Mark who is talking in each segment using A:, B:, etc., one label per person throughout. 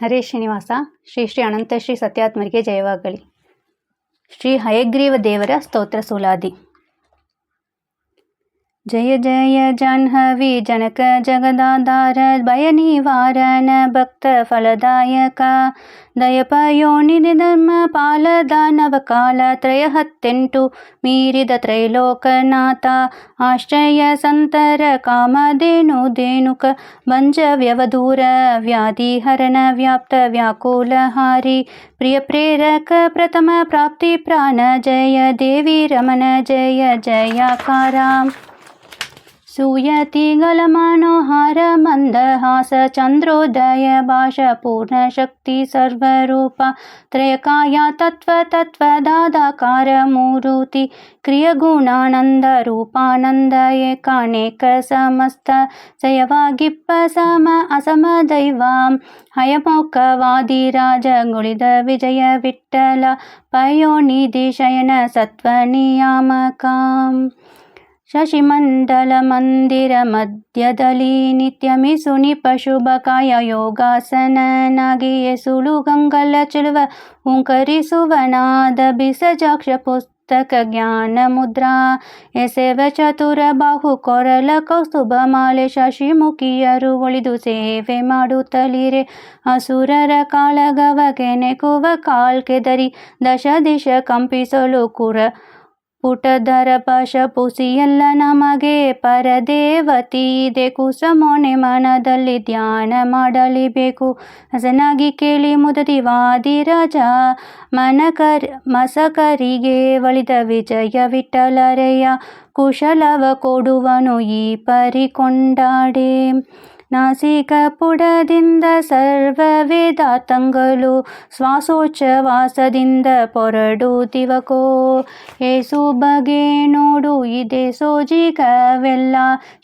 A: ಹರೇ ಶ್ರೀನಿವಾಸ. ಶ್ರೀ ಶ್ರೀ ಅನಂತ ಶ್ರೀ ಸತ್ಯಾತ್ಮರಿಗೆ ಜಯವಾಗಲಿ. ಶ್ರೀ ಹಯಗ್ರೀವ ದೇವರ ಸ್ತೋತ್ರ ಸುಲಾದಿ. ಜಯ ಜಯ ಜಾಹ್ನವಿ ಜನಕ ಜಗದಾಧಾರ, ಭಯ ನಿವಾರಣ ಭಕ್ತ ಫಲದಾಯಕ, ದಯಪಯೋನಿಧಿ ಧರ್ಮ ಪಾಲ ದಾನವ ಕಾಲ, ತ್ರಯ 18 ಮೀರಿದ ತ್ರೈಲೋಕನಾಥ, ಆಶ್ರಯ ಸಂತರ ಕಾಮಧೇನು ಧೇನುಕ, ಭಂಜ ವ್ಯವದೂರ ವ್ಯಾಧಿ ಹರಣ ವ್ಯಾಪ್ತ ವ್ಯಾಕುಲಹಾರಿ, ಪ್ರಿಯ ಪ್ರೇರಕ ಪ್ರಥಮ ಪ್ರಾಪ್ತಿ ಪ್ರಾಣ ಜಯ, ದೇವಿ ರಮಣ ಜಯ ಜಯಕಾರ, ಸೂಯತಿಗಳ ಮನೋಹಾರ ಮಂದಹಾಸ, ಚಂದ್ರೋದಯ ಭಾಷ ಪೂರ್ಣ ಶಕ್ತಿ ಸರ್ವರೂಪ, ತ್ರಯಕಾಯ ತತ್ವ ತತ್ವದಾಕಾರ ಮೂರುತಿ, ಕ್ರಿಯಗುಣಾನಂದ ರೂಪಾನಂದ ಏಕಾನೇಕ ಸಮಸ್ತ, ಜಯವಾಗಿಪ್ಪ ಸಮ ಅಸಮ ದೈವ, ಹಯಮೋಕವಾದಿರಾಜ ಗುಳಿದ ವಿಜಯ ವಿಠಲ, ಪಯೋನಿಧಿ ಶಯನ ಸತ್ವ ನಿಯಾಮಕ, ಶಶಿಮಂಡಲ ಮಂದಿರ ಮಧ್ಯದಲ್ಲಿ ನಿತ್ಯಮಿಸುನಿ ಪಶುಭಕಾಯ ಯೋಗಾಸನನಾಗಿ, ಎಸುಳು ಗಂಗಲ ಚೆಲುವ ಓಂಕರಿಸುವನಾದ ಬಿಸಜಾಕ್ಷ ಪುಸ್ತಕ ಜ್ಞಾನ ಮುದ್ರಾ, ಎಸೆವ ಚತುರ ಬಾಹು ಕೊರಲ ಕೌಸ್ತುಭ ಮಾಲೆ, ಶಶಿಮುಖಿಯರು ಒಳಿದು ಸೇವೆ ಮಾಡುತ್ತಲಿರೆ, ಅಸುರರ ಕಾಳಗವಗೆ ನೆಕುವ ಕಾಲ್ಕೆದರಿ, ದಶ ದಿಶ ಕಂಪಿಸಲು ಕುರ ಪುಟಧರ ಪಶ ಪುಸಿಯಲ್ಲ ನಮಗೆ ಪರದೇವತಿ ಇದೆ, ಕುಸಮೋನೆ ಮನದಲ್ಲಿ ಧ್ಯಾನ ಮಾಡಲಿಬೇಕು, ಹಸನಾಗಿ ಕೇಳಿ ಮುದದಿ ವಾದಿರಾಜ, ಮಸಕರಿಗೆ ಒಳಿದ ವಿಜಯ ವಿಠಲರೆಯ, ಕುಶಲವ ಕೊಡುವನು ಈ ಪರಿ ಕೊಂಡಾಡೆ, ನಾಸಿಕ ಪುಡದಿಂದ ಸರ್ವ ವೇದಾತಂಗಳು, ಶ್ವಾಸೋಚ್ಛ್ವಾಸದಿಂದ ಪೊರಡುತ್ತಿವಕೋ, ಏಸು ಬಗೆ ನೋಡು ಇದೆ ಸೋಜಿಗವೆಲ್ಲ,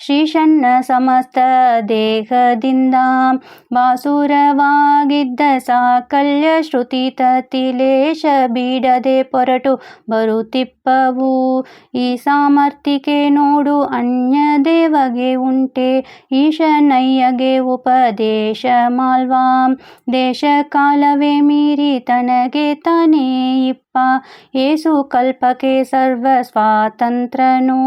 A: ಶ್ರೀಷನ್ನ ಸಮಸ್ತ ದೇಹದಿಂದ, ಬಾಸುರವಾಗಿದ್ದ ಸಾಕಲ್ಯ ಶ್ರುತಿ ತತಿಲೇಶ ಬಿಡದೆ ಪೊರಟು ಬರುತ್ತಿಪ್ಪವು, ಈ ಸಾಮರ್ಥ್ಯಕ್ಕೆ ನೋಡು ಅನ್ಯ ದೇವಗೆ ಉಂಟೆ, ಈಶನಯ್ಯಗೆ ಉಪದೇಶ ಮಾಲ್ವಾ, ದೇಶ ಕಾಲವೇ ಮೀರಿ ತನಗೆ ತಾನೇ ಇಪ್ಪ, ಏಸು ಕಲ್ಪಕ್ಕೆ ಸರ್ವ ಸ್ವಾತಂತ್ರನು,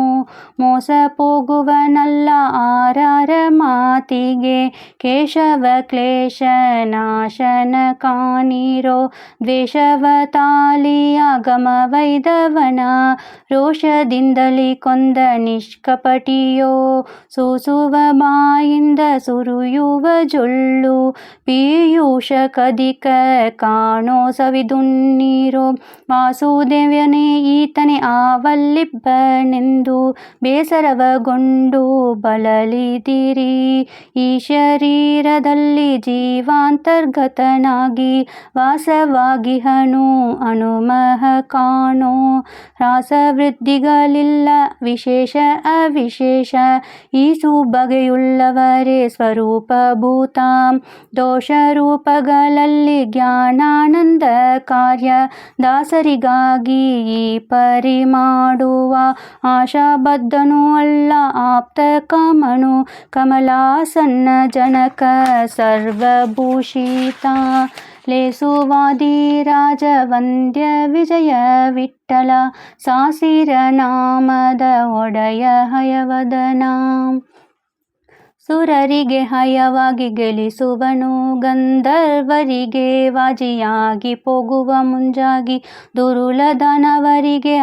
A: ಮೋಸ ಹೋಗುವನಲ್ಲ ಆರಾರ ಮಾತಿಗೆ, ಕೇಶವ ಕ್ಲೇಶ ನಾಶನ ಕಾಣಿರೋ, ದ್ವೇಷವ ತಾಲಿಯ ಗಮ ವೈದವನ, ರೋಷದಿಂದಲಿ ಕೊಂದ ನಿಷ್ಕಪಟಿಯೋ, ಸೂಸುವ ಬಾಯಿಂದ ಸುರಿಯುವ ಜೊಳ್ಳು, ಪೀಯೂಷ ಕದಿಕ ಕಾಣೋ ಸವಿದುನ್ನೀರೋ, ವಾಸುದೇವನೇ ಈತನೇ ಆವಲ್ಲಿಬ್ಬನೆಂದು, ಬೇಸರವಗೊಂಡು ಬಳಲಿದಿರಿ, ಈ ಶರೀರದಲ್ಲಿ ಜೀವಾಂತರ್ಗತನಾಗಿ, ವಾಸವಾಗಿಹನು ಅನುಮಹ ಕಾಣೋ, ರಾಸವೃದ್ಧಿಗಳಿಲ್ಲ ವಿಶೇಷ ಅವಿಶೇಷ, ಈಸು ಬಗೆಯುಳ್ಳವರೇ ಸ್ವರೂಪಭೂತ, ದೋಷರೂಪಗಳಲ್ಲಿ ಜ್ಞಾನಾನಂದ ಕಾರ್ಯ, ದಾಸರಿಗಾಗಿ ಈ ಪರಿ ಮಾಡುವ, ಆಶಾಬದ್ಧನೂ ಅಲ್ಲ ಆಪ್ತ ಕಾಮನು, ಕಮಲಾಸನ್ನ ಜನಕ ಸರ್ವಭೂಷಿತ, ಲೇಸುವಾದಿರಾಜ ವಂದ್ಯ ವಿಜಯ ವಿಠಲ, ಸಾಸಿರ ನಾಮದ ಒಡೆಯ ಹಯವದನ, ಸುರರಿಗೆ ಹಯವಾಗಿ ಗೆಲಿಸುವನು, ಗಂಧರ್ವರಿಗೆ ವಾಜಿಯಾಗಿ ಪೋಗುವ ಮುಂಜಾಗಿ, ದುರುಳ ದಾನವರಿಗೆ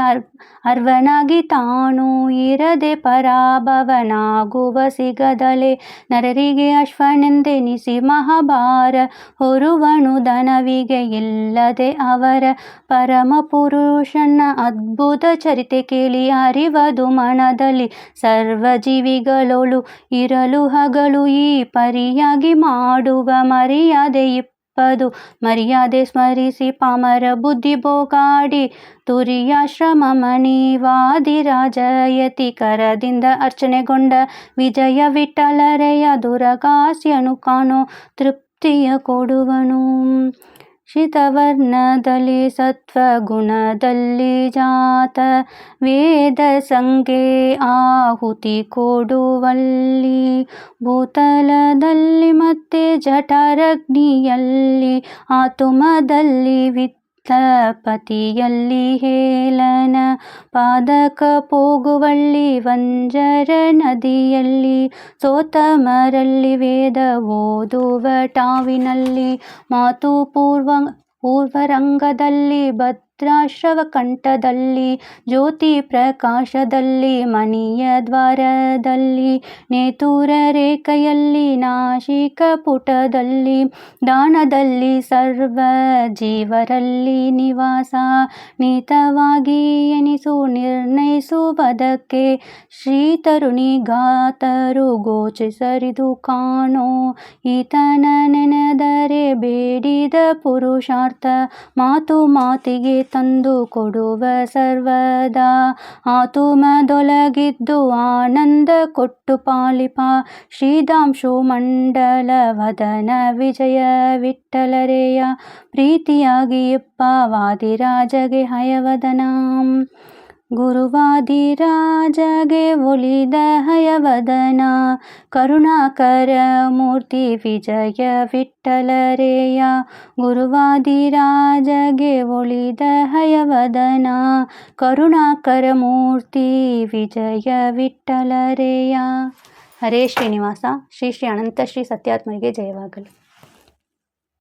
A: ಅರ್ವನಾಗಿ ತಾನು ಇರದೆ ಪರಾಭವನಾಗುವ ಸಿಗದಲೆ, ನರರಿಗೆ ಅಶ್ವನೆಂದೆನಿಸಿ ಮಹಾಭಾರ ಹೊರುವನು, ಧನವಿಗೆ ಇಲ್ಲದೆ ಅವರ ಪರಮ ಪುರುಷನ ಅದ್ಭುತ ಚರಿತೆ ಕೇಳಿ, ಅರಿವದು ಮನದಲ್ಲಿ ಸರ್ವ ಜೀವಿಗಳೊಳು ಇರಲು ಹಗಲು, ಈ ಪರಿಯಾಗಿ ಮಾಡುವ ಮರ್ಯಾದೆ ಇಪ್ಪದು, ಮರ್ಯಾದೆ ಸ್ಮರಿಸಿ ಪಾಮರ ಬುದ್ಧಿ ಬೋಗಾಡಿ, ತುರಿಯಾಶ್ರಮ ಮಣಿವಾದಿರಾಜ ಯತಿಕರದಿಂದ ಅರ್ಚನೆಗೊಂಡ, ವಿಜಯ ವಿಠಲರೆಯ ದುರಗಾಸ್ಯನು ಕಾಣೋ, ತೃಪ್ತಿಯ ಕೊಡುವನು, ಶ್ರಿತವರ್ಣದಲ್ಲಿ ಸತ್ವಗುಣದಲ್ಲಿ ಜಾತ ವೇದ ಸಂಖ್ಯೆ ಆಹುತಿ ಕೊಡುವಲ್ಲಿ ಭೂತಲದಲ್ಲಿ ಮತ್ತೆ ಜಠರಗ್ನಿಯಲ್ಲಿ ಆತುಮದಲ್ಲಿ ಪತಿಯಲ್ಲಿ ಹೇಳನ ಪಾದಕ ಪೋಗುವಳ್ಳಿ ವಂಜರ ನದಿಯಲ್ಲಿ ಸೋತಮರಲ್ಲಿ ವೇದ ಓದುವ ಟಾವಿನಲ್ಲಿ ಮಾತು ಪೂರ್ವರಂಗದಲ್ಲಿ ಭದ್ರಾಶ್ರವ ಕಂಠದಲ್ಲಿ ಜ್ಯೋತಿ ಪ್ರಕಾಶದಲ್ಲಿ ಮಣಿಯ ದ್ವಾರದಲ್ಲಿ ನೇತುರ ರೇಖೆಯಲ್ಲಿ ನಾಶಿಕ ಪುಟದಲ್ಲಿ ದಾನದಲ್ಲಿ ಸರ್ವ ಜೀವರಲ್ಲಿ ನಿವಾಸ ನೀತವಾಗಿ ಎನಿಸು ನಿರ್ಣಯಿಸುವುದಕ್ಕೆ ಶ್ರೀತರುಣಿ ಗಾತರು ಗೋಚರಿಸರಿದು ಕಾಣೋ ಈತನ ನೆನೆದರೆ ಬೇಡಿದ ಪುರುಷಾರ್ಥ ಮಾತು ಮಾತಿಗೆ ತಂದು ಕೊಡುವ ಸರ್ವದಾ ಆತುಮದೊಳಗಿದ್ದು ಆನಂದ ಕೊಟ್ಟು ಪಾಲಿಪ ಶ್ರೀಧಾಂಶು ಮಂಡಲ ವದನ ವಿಜಯ ವಿಠಲರೆಯ ಪ್ರೀತಿಯಾಗಿ ಇಪ್ಪ ವಾದಿರಾಜಗೆ ಹಯವದನ ಗುರುವಾದಿರಾಜಗೆ ಒಲಿದ ಹಯವದನ ಕರುಣಾಕರ ಮೂರ್ತಿ ವಿಜಯ ವಿಠಲರೇಯ ಗುರುವಾದಿರಾಜಗೆ ಒಲಿದ ಹಯವದನ ಕರುಣಾಕರ ಮೂರ್ತಿ ವಿಜಯ ವಿಠಲರೇಯ. ಹರೇ ಶ್ರೀನಿವಾಸ. ಶ್ರೀ ಶ್ರೀ ಅನಂತ ಶ್ರೀ ಸತ್ಯಾತ್ಮರಿಗೆ ಜಯವಾಗಲಿ.